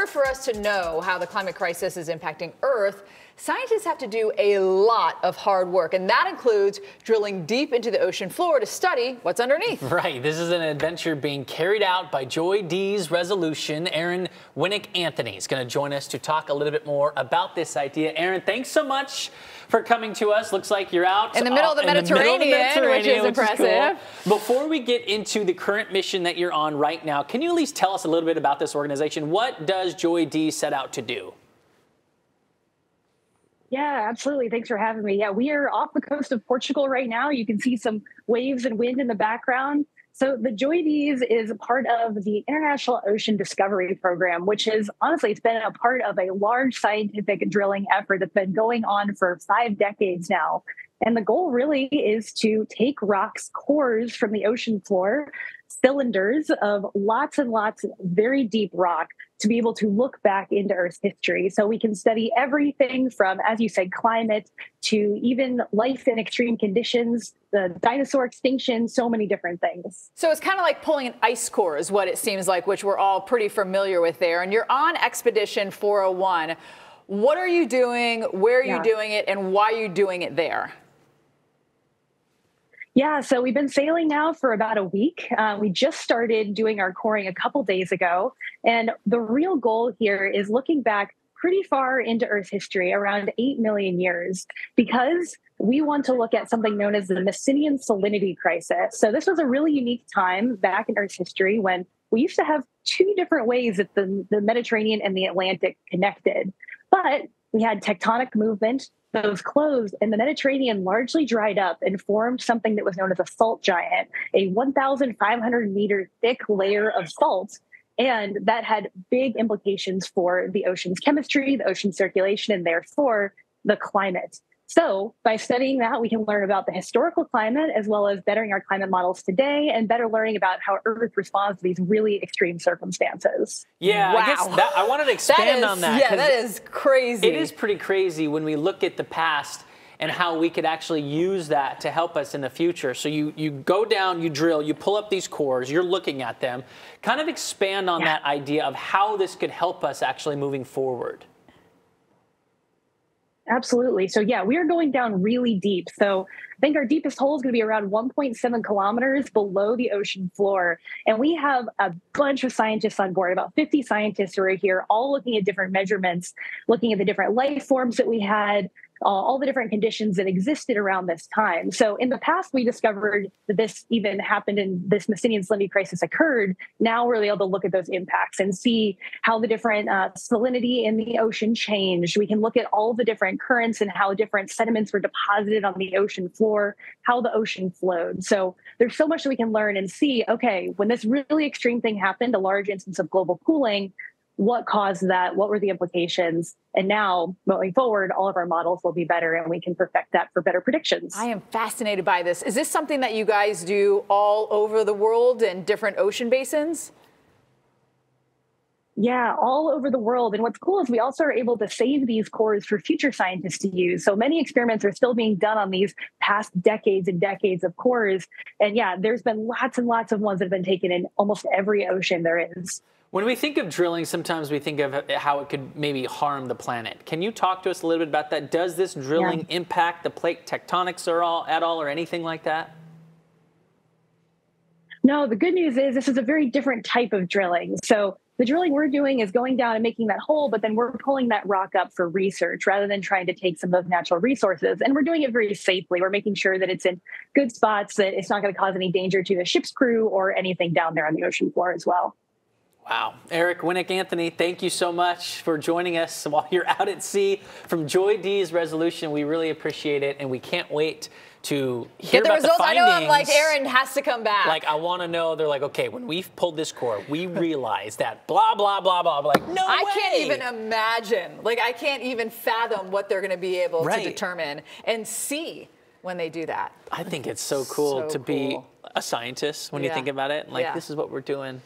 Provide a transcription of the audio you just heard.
for us to know how the climate crisis is impacting Earth, scientists have to do a lot of hard work, and that includes drilling deep into the ocean floor to study what's underneath. Right. This is an adventure being carried out by JOIDES Resolution. Erin Anthony is going to join us to talk a little bit more about this idea. Erin, thanks so much for coming to us. Looks like you're out in the middle of the Mediterranean, which is impressive. Cool. Before we get into the current mission that you're on right now, can you at least tell us a little bit about this organization? What does JOIDES set out to do? Yeah, absolutely. Thanks for having me. Yeah, we are off the coast of Portugal right now. You can see some waves and wind in the background. So the JOIDES is a part of the International Ocean Discovery Program, which is honestly, it's been a part of a large scientific drilling effort that's been going on for 5 decades now. And the goal really is to take rocks, cores from the ocean floor, cylinders of lots and lots of very deep rock to be able to look back into Earth's history. So we can study everything from, as you said, climate to even life in extreme conditions, the dinosaur extinction, so many different things. So it's kind of like pulling an ice core is what it seems like, which we're all pretty familiar with there. And you're on Expedition 401. What are you doing? Where are you doing it? And why are you doing it there? Yeah, so we've been sailing now for about a week. We just started doing our coring a couple days ago. And the real goal here is looking back pretty far into Earth's history, around 8 million years, because we want to look at something known as the Messinian salinity crisis. So this was a really unique time back in Earth's history when we used to have 2 different ways that the Mediterranean and the Atlantic connected. But we had tectonic movement, those closed, and the Mediterranean largely dried up and formed something that was known as a salt giant, a 1,500 meter thick layer of salt. And that had big implications for the ocean's chemistry, the ocean circulation, and therefore the climate. So by studying that, we can learn about the historical climate as well as bettering our climate models today and better learning about how Earth responds to these really extreme circumstances. Yeah, wow. I guess I wanted to expand on that. Yeah, that is crazy. It is pretty crazy when we look at the past and how we could actually use that to help us in the future. So you go down, you drill, you pull up these cores, you're looking at them. Kind of expand on that idea of how this could help us actually moving forward. Absolutely. So yeah, we are going down really deep. So I think our deepest hole is going to be around 1.7 kilometers below the ocean floor. And we have a bunch of scientists on board, about 50 scientists who are here, all looking at different measurements, looking at the different life forms that we had, all the different conditions that existed around this time. So in the past, we discovered that this even happened and this Messinian salinity crisis occurred. Now we're able to look at those impacts and see how the different salinity in the ocean changed. We can look at all the different currents and how different sediments were deposited on the ocean floor, how the ocean flowed. So there's so much that we can learn and see, okay, when this really extreme thing happened, a large instance of global cooling, what caused that? What were the implications? And now, moving forward, all of our models will be better and we can perfect that for better predictions. I am fascinated by this. Is this something that you guys do all over the world in different ocean basins? Yeah, all over the world. And what's cool is we also are able to save these cores for future scientists to use. So many experiments are still being done on these past decades and decades of cores. And yeah, there's been lots and lots of ones that have been taken in almost every ocean there is. When we think of drilling, sometimes we think of how it could maybe harm the planet. Can you talk to us a little bit about that? Does this drilling impact the plate tectonics at all or anything like that? No, the good news is this is a very different type of drilling. So the drilling we're doing is going down and making that hole, but then we're pulling that rock up for research rather than trying to take some of those natural resources. And we're doing it very safely. We're making sure that it's in good spots, that it's not going to cause any danger to the ship's crew or anything down there on the ocean floor as well. Wow. Erin Anthony, thank you so much for joining us while you're out at sea from JOIDES Resolution. We really appreciate it, and we can't wait to hear about the results. I know I'm like, Erin has to come back. Like, I want to know, they're like, okay, when we've pulled this core, we realized that blah, blah, blah, blah. Like, no way. I can't even imagine. Like, I can't even fathom what they're going to be able to determine and see when they do that. I think it's so cool to be a scientist when you think about it. Like, this is what we're doing.